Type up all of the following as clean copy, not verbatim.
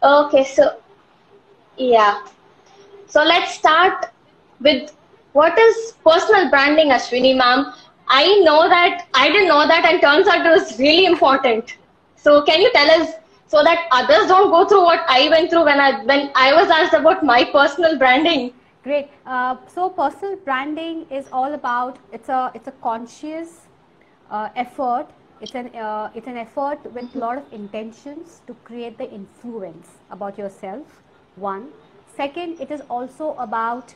Okay, so yeah. So let's start with what is personal branding, Ashwini ma'am. I know that I didn't know that, and turns out it was really important. So can you tell us so that others don't go through what I went through when I was asked about my personal branding? Great. So personal branding is all about, it's a conscious effort. It's an effort with a lot of intentions to create the influence about yourself. One. Second, it is also about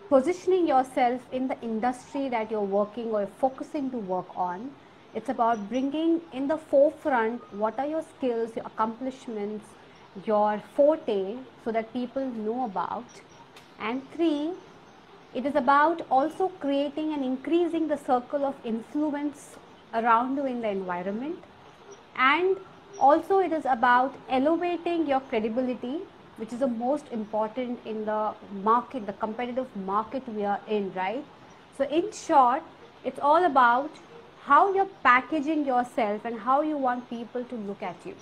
positioning yourself in the industry that you're working or focusing to work on. It's about bringing in the forefront what are your skills, your accomplishments, your forte, so that people know about. And three, it is about also creating and increasing the circle of influence around you in the environment. And also, it is about elevating your credibility, which is the most important in the market, the competitive market we are in, right? So, in short, it's all about how you're packaging yourself and how you want people to look at you.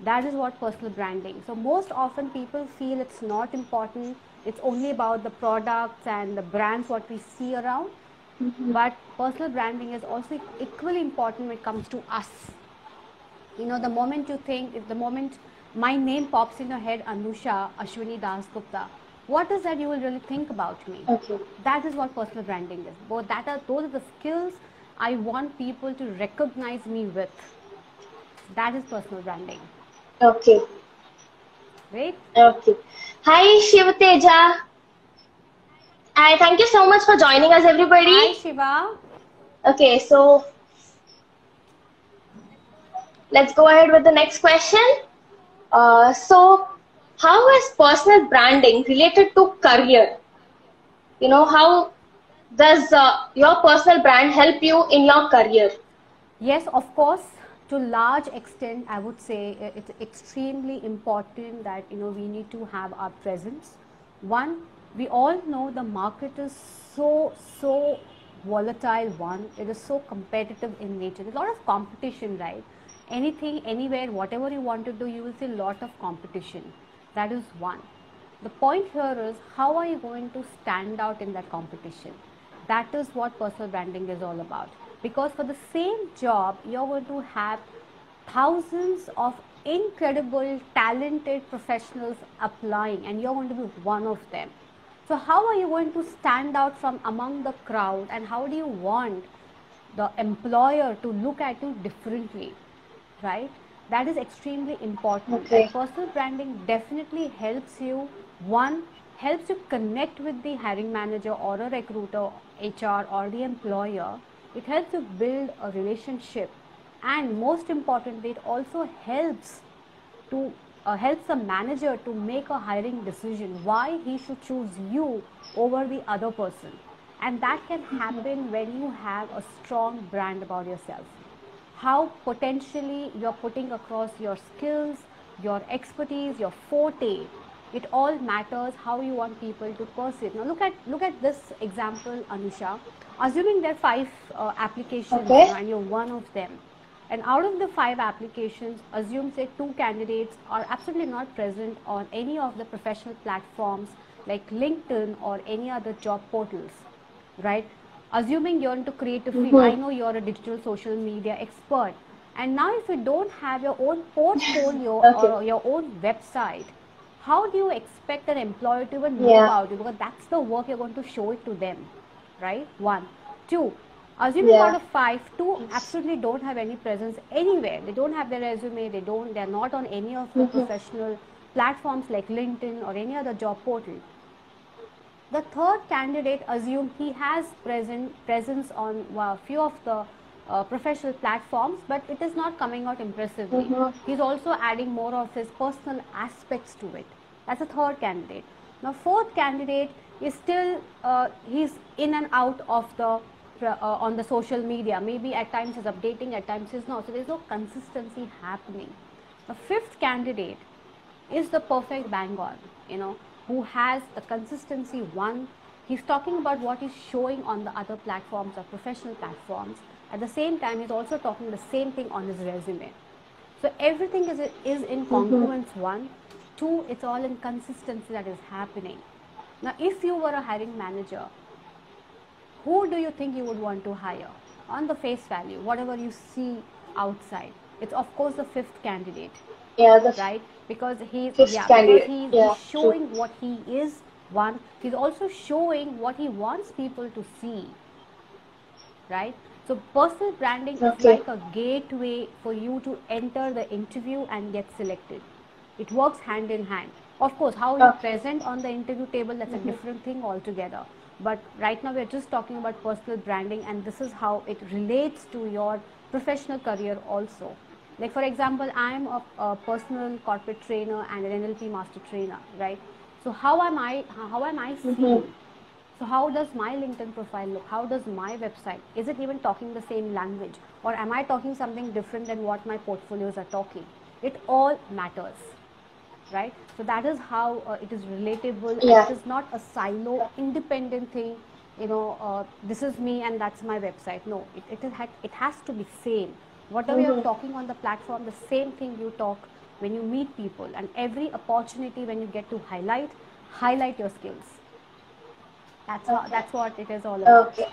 That is what personal branding. So most often people feel it's not important. It's only about the products and the brands what we see around. But personal branding is also equally important when it comes to us. The moment you think, if the moment my name pops in your head, Anusha Ashwini Das Gupta, what is that you will really think about me? Okay. That is what personal branding is. Those are the skills I want people to recognize me with. That is personal branding. Okay. Right? Okay. Hi, Shivateja. Hi, thank you so much for joining us, Hi, everybody. Shiva. Okay, so let's go ahead with the next question. So, how is personal branding related to career? How does your personal brand help you in your career? Yes, of course, to large extent, I would say it's extremely important that we need to have our presence. One, we all know the market is so volatile. One, it is so competitive in nature. There's a lot of competition, right? Anything, anywhere, whatever you want to do, you will see a lot of competition. That is one. The point here is, how are you going to stand out in that competition? That is what personal branding is all about. Because for the same job, you're going to have thousands of incredible, talented professionals applying, and you're going to be one of them. So, how are you going to stand out from among the crowd, and how do you want the employer to look at you differently? Right? That is extremely important. Okay. And personal branding definitely helps you. One, helps you connect with the hiring manager or a recruiter, HR, or the employer. It helps you build a relationship. And most importantly, it also to helps the manager to make a hiring decision why he should choose you over the other person. And that can happen when you have a strong brand about yourself. How potentially you're putting across your skills, your expertise, your forte. It all matters how you want people to perceive. Now look at this example, Anusha. Assuming there are five applications, Okay. and you're one of them. And out of the five applications, assume say two candidates are absolutely not present on any of the professional platforms like LinkedIn or any other job portals, right? Assuming you're into creative field, I know you're a digital social media expert. And now if you don't have your own portfolio Okay. or your own website, how do you expect an employer to even know Yeah. about you? Because that's the work you're going to show it to them, right? One. Two, assuming out Yeah. of five, two absolutely don't have any presence anywhere. They don't have their resume, they're not on any of the professional platforms like LinkedIn or any other job portal. The third candidate, assume he has presence on a few of the professional platforms, but it is not coming out impressively. He's also adding more of his personal aspects to it. That's a third candidate. Now, fourth candidate is still he's in and out of the on the social media. Maybe at times he's updating, at times he's not. So there's no consistency happening. The fifth candidate is the perfect bang on, who has the consistency. One, he's talking about what he's showing on the other platforms or professional platforms. At the same time, he's also talking the same thing on his resume. So everything is in congruence. One, two, it's all in consistency that is happening. Now, if you were a hiring manager, who do you think you would want to hire on the face value, whatever you see outside? It's of course the fifth candidate, Yeah, right? Because he's fifth candidate. he's showing what he is. One, he's also showing what he wants people to see, right? So personal branding is like a gateway for you to enter the interview and get selected. It works hand in hand. Of course, how you present on the interview table, that's a different thing altogether. But right now we're just talking about personal branding, and this is how it relates to your professional career also. Like for example, I'm a personal corporate trainer and an NLP master trainer, right? So how am I seen? So how does my LinkedIn profile look? How does my website? Is it even talking the same language? Or am I talking something different than what my portfolios are talking? It all matters, right? So that is how it is relatable. And it is not a silo, independent thing. You know, this is me and that's my website. No, it has to be same. Whatever you're talking on the platform, the same thing you talk when you meet people. And every opportunity when you get to highlight your skills. That's what it is all about. Okay.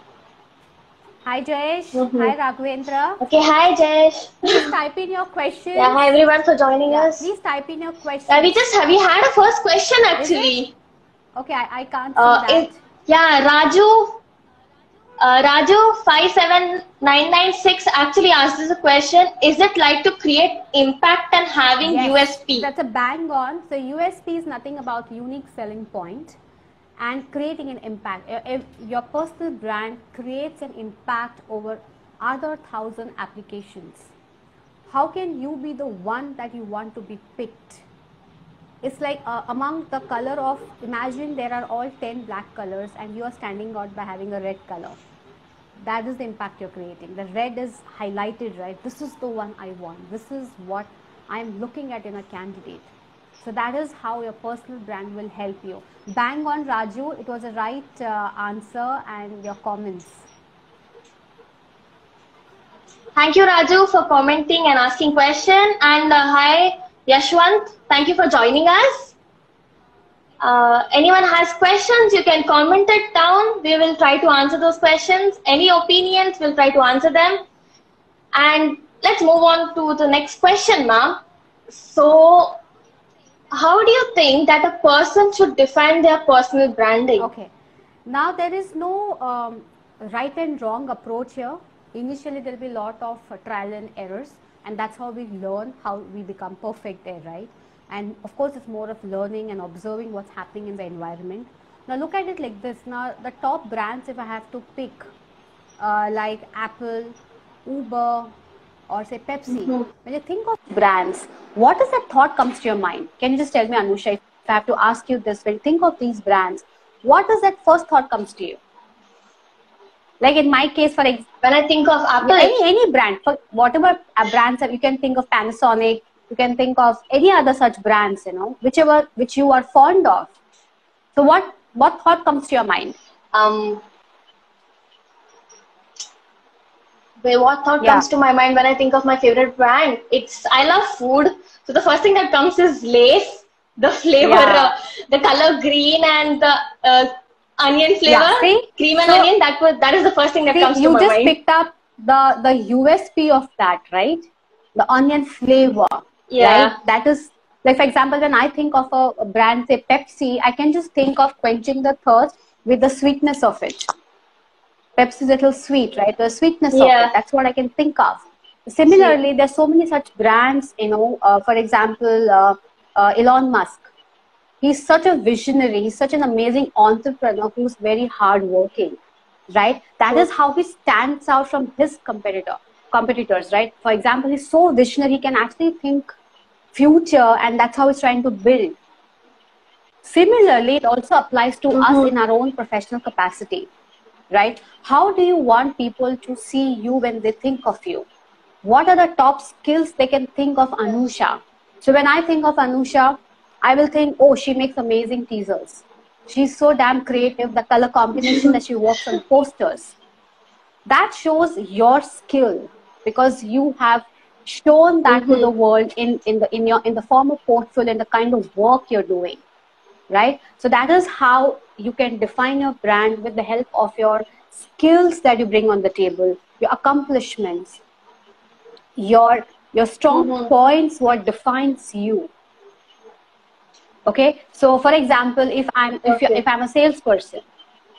Hi Jayesh. Hi Raghavendra. Okay, hi Jayesh. Please type in your questions. Yeah, hi everyone for joining us. Please type in your questions. We had a first question actually. Okay, I can't see that. Raju 57996 actually asked us a question. Is it like to create impact and having USP? That's a bang on. So USP is nothing about unique selling point and creating an impact. If your personal brand creates an impact over other 1,000 applications, how can you be the one that you want to be picked? It's like among the color of, imagine there are all 10 black colors and you are standing out by having a red color. That is the impact you're creating. The red is highlighted, right? This is the one I want. This is what I'm looking at in a candidate. So that is how your personal brand will help you. Bang on, Raju. It was a right answer, and your comments. Thank you, Raju, for commenting and asking question. And hi, Yashwant. Thank you for joining us. Anyone has questions, you can comment it down. We will try to answer those questions. Any opinions, we'll try to answer them. And let's move on to the next question, ma'am. So, how do you think that a person should define their personal branding? Okay. Now, there is no right and wrong approach here. Initially, there will be a lot of trial and errors. And that's how we learn, how we become perfect there, right? And of course, it's more of learning and observing what's happening in the environment. Now, look at it like this. Now, the top brands, if I have to pick, like Apple, Uber, or say Pepsi, when you think of brands, what is that thought comes to your mind? Can you just tell me, Anusha, if I have to ask you this, when you think of these brands, what does that first thought comes to you? Like in my case, for example, when I think of Apple, any brand, for whatever brands that you can think of, Panasonic, you can think of any other such brands, you know, which you are fond of. So what thought comes to your mind? What thought comes to my mind when I think of my favorite brand? I love food. So the first thing that comes is Lay's, the flavor, the color green and the onion flavor, cream and onion. That is the first thing that comes to my mind. You just picked up the USP of that, right? The onion flavor. Right? That is, like for example, when I think of a brand, say Pepsi, I can just think of quenching the thirst with the sweetness of it. Pepsi is a little sweet, right? The sweetness of it. That's what I can think of. Similarly, there's so many such brands, you know, for example, Elon Musk. He's such a visionary. He's such an amazing entrepreneur who's very hardworking, right? That is how he stands out from his competitors, right? For example, he's so visionary, he can actually think future, and that's how he's trying to build. Similarly, it also applies to us in our own professional capacity, right? How do you want people to see you when they think of you? What are the top skills they can think of Anusha? So when I think of Anusha, I will think, oh, she makes amazing teasers. She's so damn creative, the color combination that she works on posters. That shows your skill because you have shown that to the world in the form of portfolio and the kind of work you're doing, right? So that is how you can define your brand, with the help of your skills that you bring on the table, your accomplishments, your strong points, what defines you. Okay, so for example, if I'm a salesperson,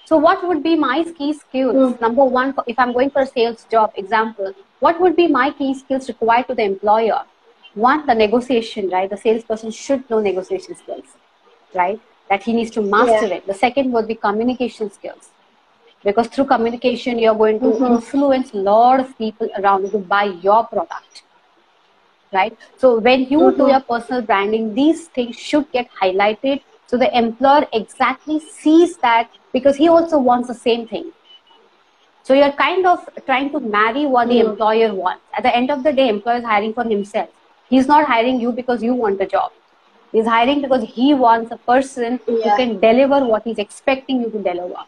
so what would be my key skills? Number one, if I'm going for a sales job, example, what would be my key skills required to the employer? One, the negotiation, right? The salesperson should know negotiation skills, right? That he needs to master it. The second would be communication skills, because through communication, you're going to influence a lot of people around you to buy your product, right? So when you do your personal branding, these things should get highlighted, so the employer exactly sees that, because he also wants the same thing. So you're kind of trying to marry what the employer wants. At the end of the day, employer is hiring for himself. He's not hiring you because you want a job. He's hiring because he wants a person who can deliver what he's expecting you to deliver,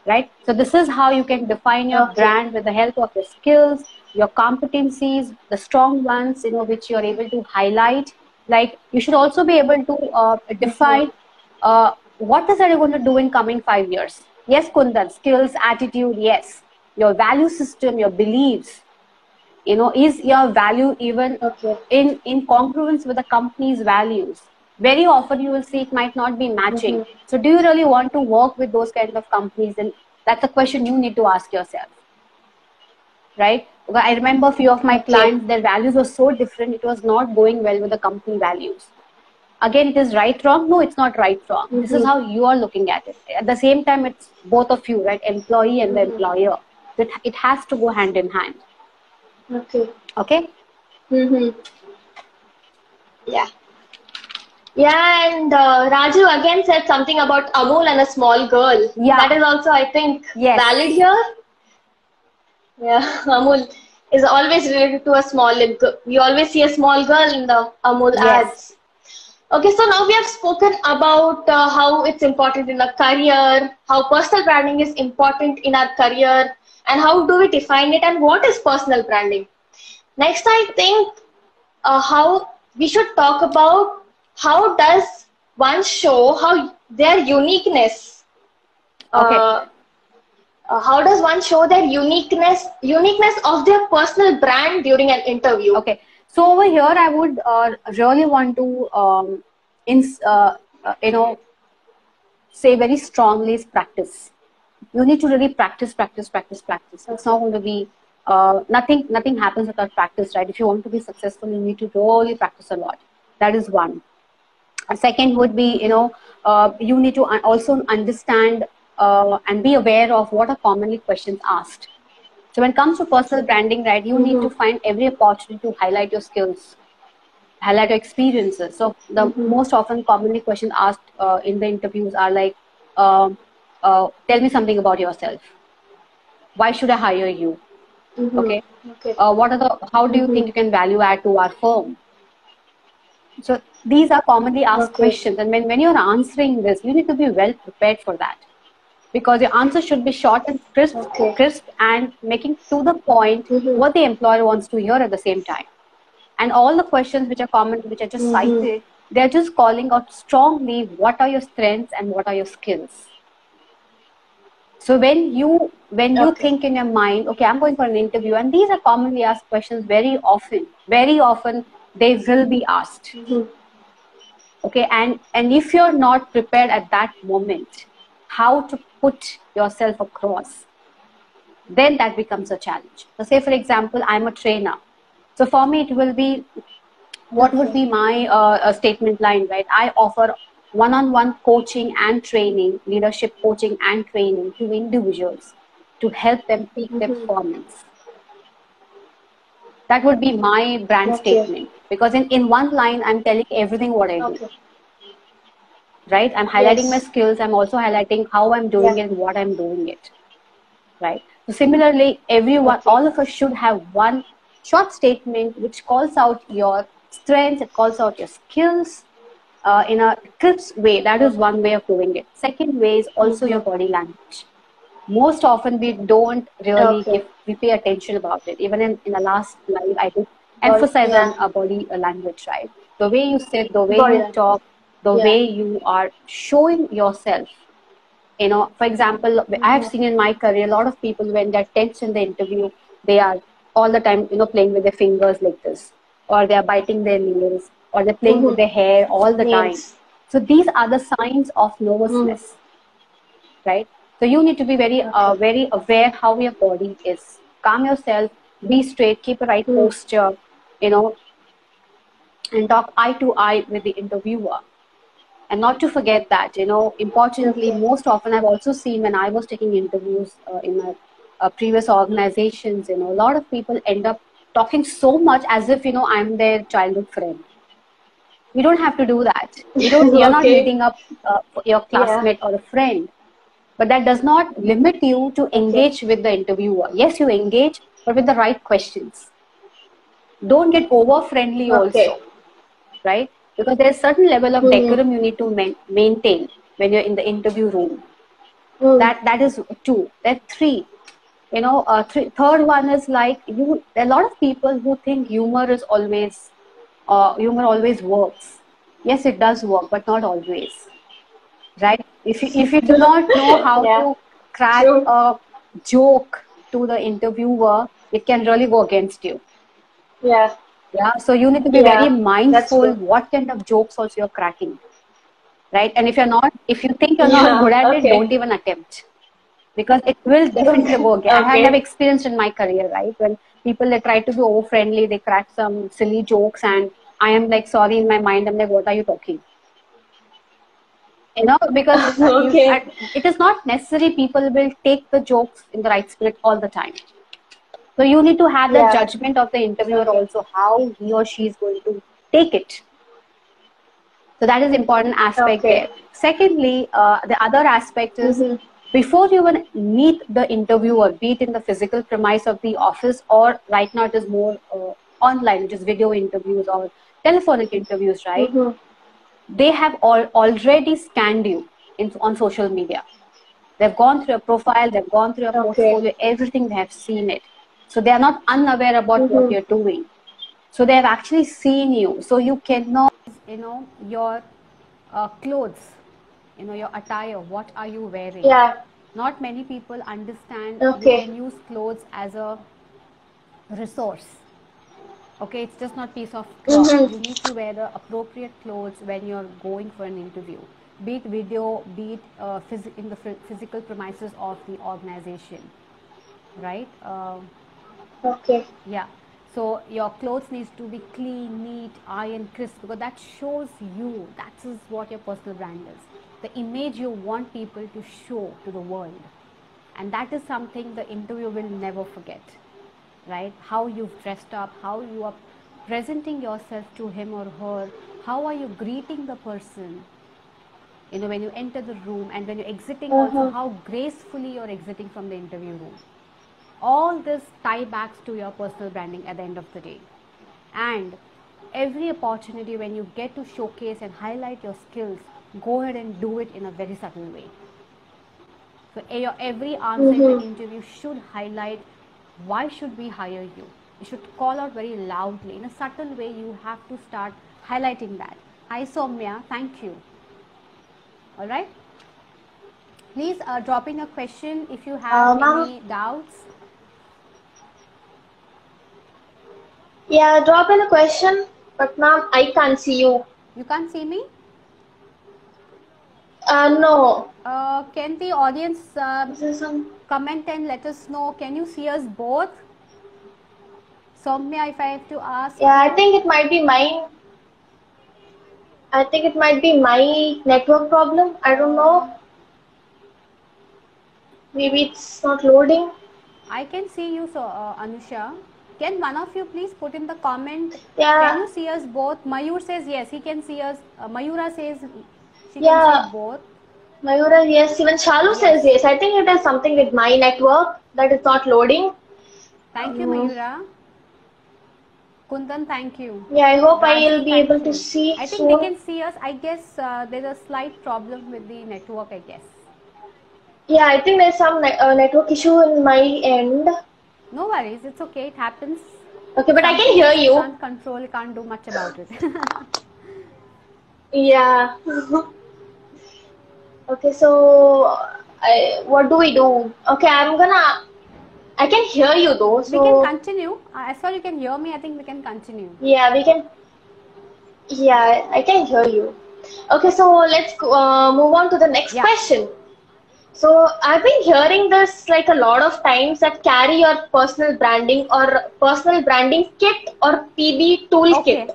right? So this is how you can define your brand, with the help of your skills, your competencies, the strong ones, which you're able to highlight. Like, you should also be able to define what is that you're going to do in coming 5 years. Yes, Kundan, skills, attitude, yes. Your value system, your beliefs, is your value even in congruence with the company's values? Very often you will see it might not be matching. So do you really want to work with those kind of companies? And that's a question you need to ask yourself, right? I remember a few of my clients, their values were so different, it was not going well with the company values. Again, it is right, wrong? No, it's not right, wrong. This is how you are looking at it. At the same time, it's both of you, right? Employee and the employer. It has to go hand in hand. Okay? Yeah. Yeah, and Raju again said something about Amul and a small girl. Yeah. That is also, I think, valid here. Yeah, Amul is always related to a small. We always see a small girl in the Amul ads. Okay, so now we have spoken about how it's important in a career, how personal branding is important in our career, and how do we define it, and what is personal branding. Next, I think how we should talk about how does one show how their uniqueness. How does one show their uniqueness of their personal brand during an interview? Okay, so over here I would really want to say very strongly is practice. You need to really practice. It's not going to be nothing happens without practice, right? If you want to be successful, you need to really practice a lot. That is one. A second would be, you need to also understand and be aware of what are commonly questions asked. So when it comes to personal branding, right, you need to find every opportunity to highlight your skills, highlight your experiences. So the most often commonly questions asked in the interviews are like, tell me something about yourself. Why should I hire you? Okay. How do you think you can value add to our firm? So these are commonly asked questions, and when you're answering this, you need to be well prepared for that, because your answer should be short and crisp and making to the point what the employer wants to hear at the same time. And all the questions which are common, which I just cited, they're just calling out strongly what are your strengths and what are your skills. So when you think in your mind, okay, I'm going for an interview, and these are commonly asked questions very often they will be asked. Okay, and if you're not prepared at that moment, how to put yourself across, then that becomes a challenge. So say, for example, I'm a trainer. So for me, it will be, what would be my statement line, right? I offer one-on-one coaching and training, leadership coaching and training to individuals to help them peak their performance. That would be my brand statement, because in one line, I'm telling everything what I do. Right? I'm highlighting my skills. I'm also highlighting how I'm doing it and what I'm doing it. Right? So similarly, all of us should have one short statement which calls out your strengths, it calls out your skills in a crisp way. That is one way of doing it. Second way is also your body language. Most often we don't really we pay attention about it. Even in the last live, I did emphasize Yeah. on body language, right? The way you sit, the way Body you language. talk, the Yeah. way you are showing yourself. For example, I have seen in my career a lot of people when they're tense in the interview, they are all the time, playing with their fingers like this, or they are biting their nails, or they're playing with their hair all the time. Nails. So these are the signs of nervousness, right? So you need to be Okay. very aware how your body is. Calm yourself, be straight, keep a right posture, you know, and talk eye to eye with the interviewer. And not to forget that, importantly, Okay. most often I've also seen when I was taking interviews in my previous organizations, a lot of people end up talking so much as if, I'm their childhood friend. You don't have to do that. You're not Okay. meeting up for your Yeah. classmate or a friend, but that does not limit you to Okay. engage with the interviewer. Yes, you engage, but with the right questions. Don't get over friendly Okay. also, right? Because there's a certain level of Mm-hmm. decorum you need to maintain when you're in the interview room. Mm. That is two. That three. Third one is like you. There are a lot of people who think humor always works. Yes, it does work, but not always, right? If you do not know how Yeah. to crack True. a joke to the interviewer, it can really go against you. Yeah. Yeah, so you need to be very Yeah. That's mindful true. what kind of jokes also you're cracking, right? And if you think you're not Yeah. good at it, Okay. don't even attempt, because it will definitely go again. I have Okay. experienced in my career, right? When people they try to be over friendly, they crack some silly jokes, and I am like, sorry, in my mind, I'm like, what are you talking? Because Okay. it is not necessary people will take the jokes in the right spirit all the time. So you need to have the Yeah. judgment of the interviewer Okay. also, how he or she is going to take it. So that is important aspect Okay. there. Secondly, the other aspect is Mm-hmm. before you even meet the interviewer, be it in the physical premise of the office or right now it is more online, which is video interviews or telephonic interviews, right? Mm-hmm. They have already scanned you on social media. They've gone through your profile, they've gone through your Okay. portfolio, everything, they have seen it. So they are not unaware about what Mm-hmm. you're doing. So they have actually seen you. So you cannot, your clothes, your attire, what are you wearing? Yeah. Not many people understand you Okay. can use clothes as a resource. Okay, it's just not piece of cloth. Mm-hmm. You need to wear the appropriate clothes when you're going for an interview, be it video, be it in the physical premises of the organization, right? Okay. Yeah. So your clothes needs to be clean, neat, iron, crisp, because that shows you. That is what your personal brand is. The image you want people to show to the world, and that is something the interviewer will never forget, right? How you've dressed up, how you are presenting yourself to him or her, how are you greeting the person, when you enter the room, and when you're exiting also, Uh-huh. how gracefully you're exiting from the interview room. All this tie backs to your personal branding at the end of the day. And every opportunity when you get to showcase and highlight your skills, go ahead and do it in a very subtle way. So your every answer in the Mm-hmm. interview should highlight why should we hire you. You should call out very loudly. In a subtle way, you have to start highlighting that. Hi Soumya, thank you. All right. Please drop in a question if you have Ma'am. any doubts. Yeah, drop in a question, but ma'am, I can't see you. You can't see me? No. Can the audience Is there some? comment and let us know? Can you see us both? Soumya, if I have to ask Yeah, I you. think it might be mine. I think it might be my network problem. I don't Uh, know. Maybe it's not loading. I can see you, so Anusha. Can one of you please put in the comment? Can Yeah, you see us both? Mayur says yes, he can see us. Mayura says she can see yeah. both. Mayura, yes. Even Shalu says Yes. yes. I think it has something with my network that it's not loading. Thank you, Um, Mayura. Kundan, thank you. yeah, I hope I'll Raji, be able thank to you. see I think they soon. can see us. I guess there's a slight problem with the network, I guess. Yeah, I think there's some network issue in my end. No worries, it's okay, it happens. Okay, but I can hear You you. can't control, you can't do much about it. Yeah. Okay, so what do we do? Okay, I can hear you though. We can So continue. As far as you can hear me, I think we can continue. yeah, we can. Yeah, I can hear you. Okay, so let's move on to the next Yeah. question. So I've been hearing this like a lot of times, that carry your personal branding or personal branding kit or PB toolkit.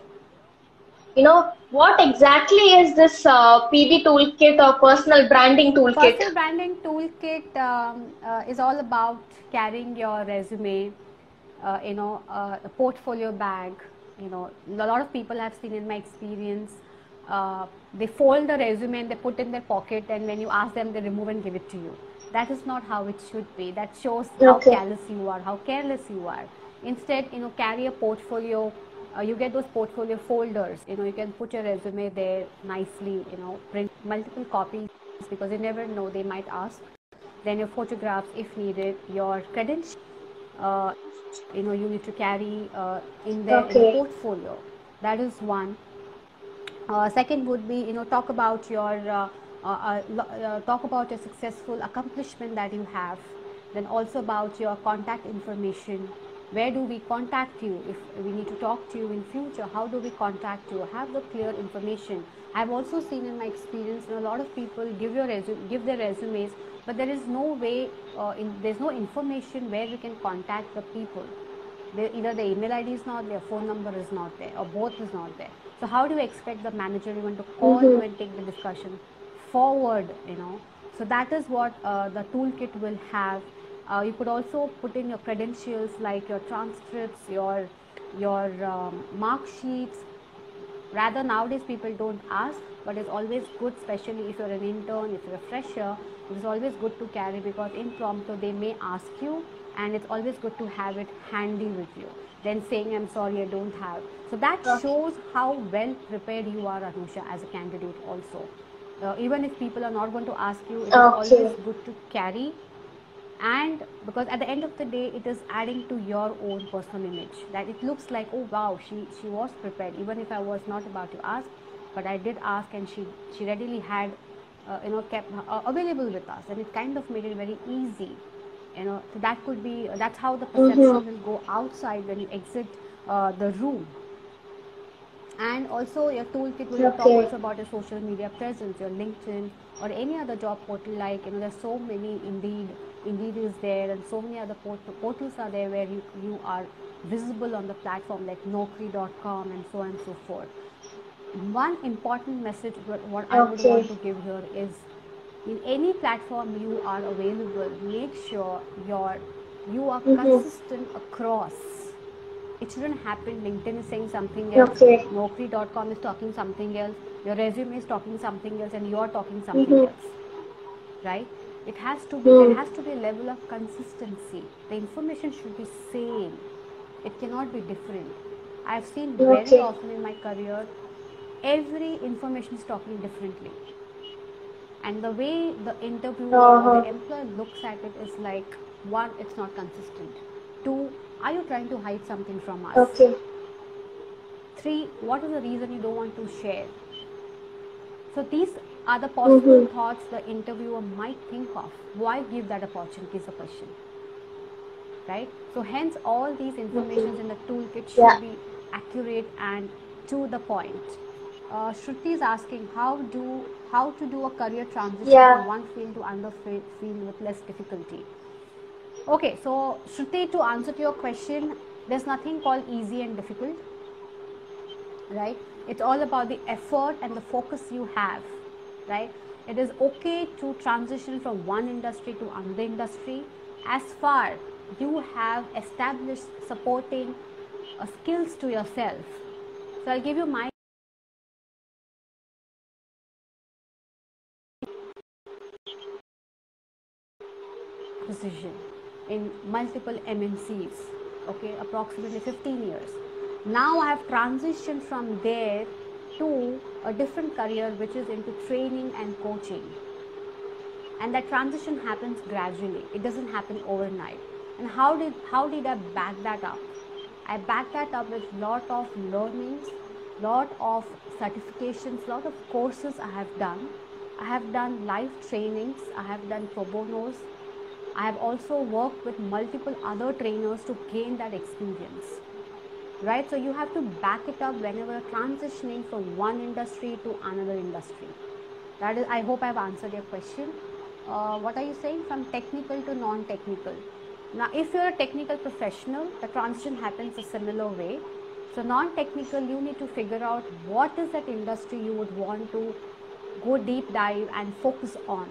Okay. What exactly is this PB toolkit or personal branding toolkit? Personal branding toolkit is all about carrying your resume, a portfolio bag. A lot of people have seen in my experience, they fold the resume and they put in their pocket, and when you ask them, they remove and give it to you. That is not how it should be. That shows how Okay. callous you are, how careless you are. Instead, carry a portfolio. You get those portfolio folders. You can put your resume there nicely. Print multiple copies, because you never know, they might ask. Then your photographs if needed, your credentials, you need to carry in there in the Okay. portfolio. That is one. Second would be, talk about your talk about your successful accomplishment that you have. Then also about your contact information. Where do we contact you if we need to talk to you in future? How do we contact you? Have the clear information. I've also seen in my experience, a lot of people give their resumes, but there is no way, there's no information where you can contact the people. Either the email ID is not there, phone number is not there, or both is not there. So how do you expect the manager even to call you and take the discussion forward? So that is what the toolkit will have. You could also put in your credentials, like your transcripts, your mark sheets. Rather, nowadays people don't ask, but it's always good, especially if you're an intern, if you're a fresher, it's always good to carry, because impromptu they may ask you, and it's always good to have it handy with you. Then saying, I'm sorry, I don't have. So that shows how well prepared you are, Anusha, as a candidate also. Even if people are not going to ask you, it is always Okay. good to carry. And because at the end of the day, it is adding to your own personal image, that it looks like, oh wow, she was prepared, even if I was not about to ask, but I did ask, and she readily had kept available with us, and it kind of made it very easy. So that's how the perception will go outside when you exit the room. And also your toolkit will talk Okay. also about your social media presence, your LinkedIn or any other job portal. Like, there's so many. Indeed is there, and so many other portals are there where you are visible on the platform, like Naukri.com and so on and so forth. One important message what I would want Okay. to give here is, in any platform you are available, make sure you are consistent across. It shouldn't happen. LinkedIn is saying something else, Okay. Naukri.com is talking something else, your resume is talking something else, and you're talking something else, right? It has to be, there has to be a level of consistency. The information should be same. It cannot be different. I've seen very Okay. often in my career, every information is talking differently. And the way the interviewer or the employer looks at it is like, one, it's not consistent. Two, are you trying to hide something from us? Okay. Three, what is the reason you don't want to share? So these are the possible thoughts the interviewer might think of. Why give that opportunity is the question, right? So hence all these informations in the toolkit Yeah. should be accurate and to the point. Shruti is asking how to do a career transition Yeah. from one field to another field with less difficulty. Okay, so Shruti, to answer to your question, there's nothing called easy and difficult, right? It's all about the effort and the focus you have, right? It is okay to transition from one industry to another industry, as far you have established supporting skills to yourself. So I'll give you my position in multiple MNCs, okay, approximately 15 years. Now I have transitioned from there to a different career, which is into training and coaching. And that transition happens gradually. It doesn't happen overnight. And how did I back that up? I back that up with lot of learnings, lot of certifications, lot of courses I have done. I have done live trainings, I have done pro bonos. I have also worked with multiple other trainers to gain that experience. Right? So you have to back it up whenever you're transitioning from one industry to another industry. That is, I hope I've answered your question. What are you saying? From technical to non-technical. Now, if you're a technical professional, the transition happens a similar way. So non-technical, you need to figure out what is that industry you would want to go deep dive and focus on.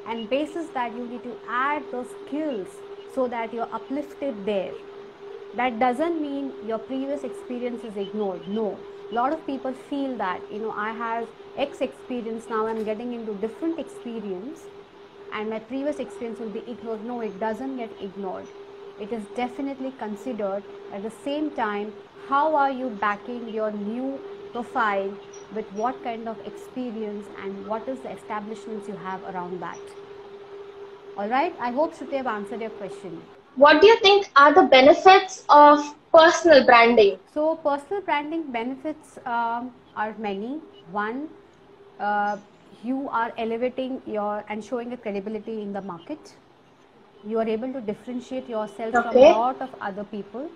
And basis that, you need to add those skills so that you're uplifted there. That doesn't mean your previous experience is ignored. No. A lot of people feel that, I have X experience, now I'm getting into different experience and my previous experience will be ignored. No, it doesn't get ignored. It is definitely considered. At the same time, how are you backing your new profile with what kind of experience and what is the establishments you have around that. Alright, I hope Shruti have answered your question. What do you think are the benefits of personal branding? So personal branding benefits are many. One, you are elevating your and showing a credibility in the market. You are able to differentiate yourself from a lot of other people,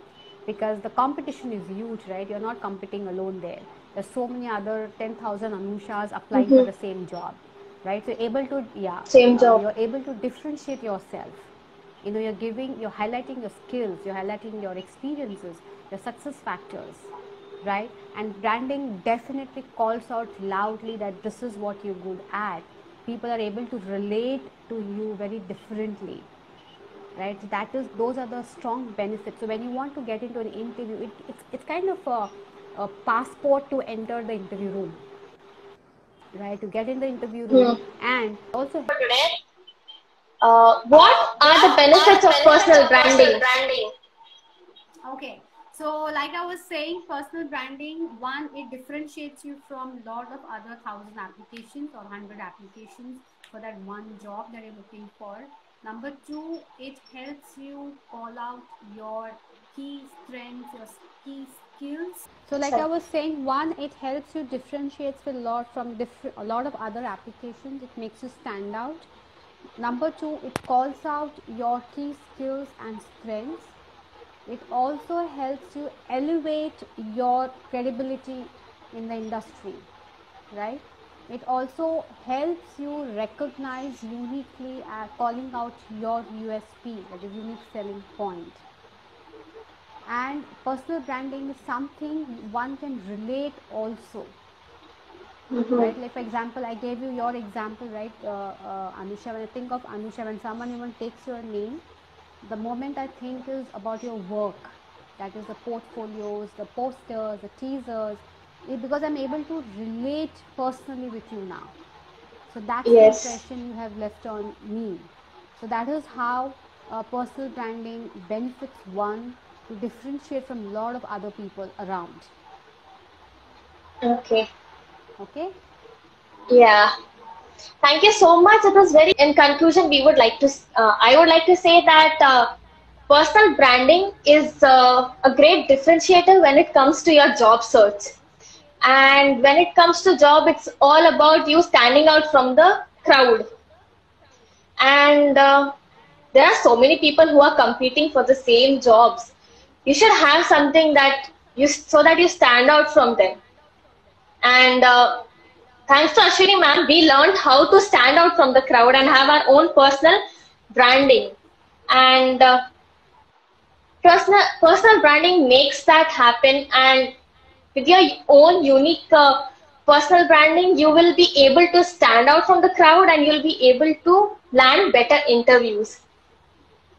because the competition is huge, right? You're not competing alone there. There's so many other 10,000 Anushas applying for the same job, right? So you're able to, same job. You're able to differentiate yourself. You're highlighting your skills, you're highlighting your experiences, your success factors, right? And branding definitely calls out loudly that this is what you're good at. People are able to relate to you very differently, right? Those are the strong benefits. So when you want to get into an interview, it's kind of a passport to enter the interview room, right? To get in the interview room. And also, what are the benefits of personal branding? Okay, so like I was saying, personal branding, one, it differentiates you from a lot of other 1,000 applications or 100 applications for that one job that you're looking for. Number two, it helps you call out your key strengths, your key skills. So like I was saying, one, it helps you differentiate a lot from a lot of other applications. It makes you stand out. Number two, it calls out your key skills and strengths. It also helps you elevate your credibility in the industry, right? It also helps you recognize uniquely, calling out your USP, that is unique selling point. And personal branding is something one can relate also. Right? Like for example, I gave you your example, right? Anusha, when I think of Anusha, when someone even takes your name, the moment I think is about your work, that is the portfolios, the posters, the teasers, because I'm able to relate personally with you now. So that's the impression you have left on me. So that is how personal branding benefits one to differentiate from a lot of other people around. Okay. Okay? Yeah. Thank you so much. It was very, in conclusion, I would like to say that personal branding is a great differentiator when it comes to your job search. And when it comes to job, it's all about you standing out from the crowd. And there are so many people who are competing for the same jobs. You should have something so that you stand out from them. And thanks to Ashwini ma'am, we learned how to stand out from the crowd and have our own personal branding. And personal branding makes that happen. And with your own unique personal branding, you will be able to stand out from the crowd and you'll be able to land better interviews.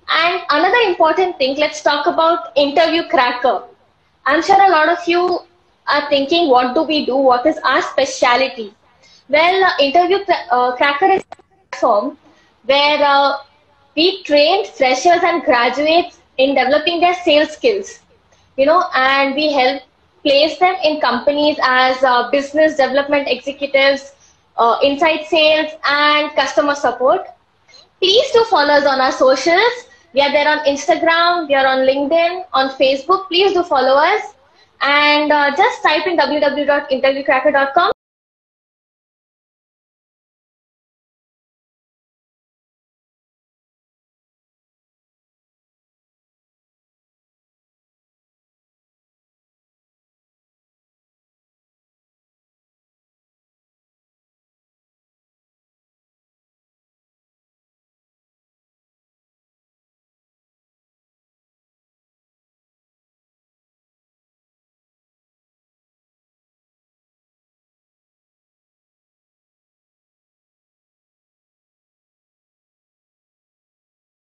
And another important thing, let's talk about interview cracker. I'm sure a lot of you are thinking, what do we do? What is our speciality? Well, interview cracker is a platform where we train freshers and graduates in developing their sales skills, and we help place them in companies as business development executives, inside sales, and customer support. Please do follow us on our socials. We are there on Instagram, we are on LinkedIn, on Facebook. Please do follow us. And just type in www.interviewcracker.com.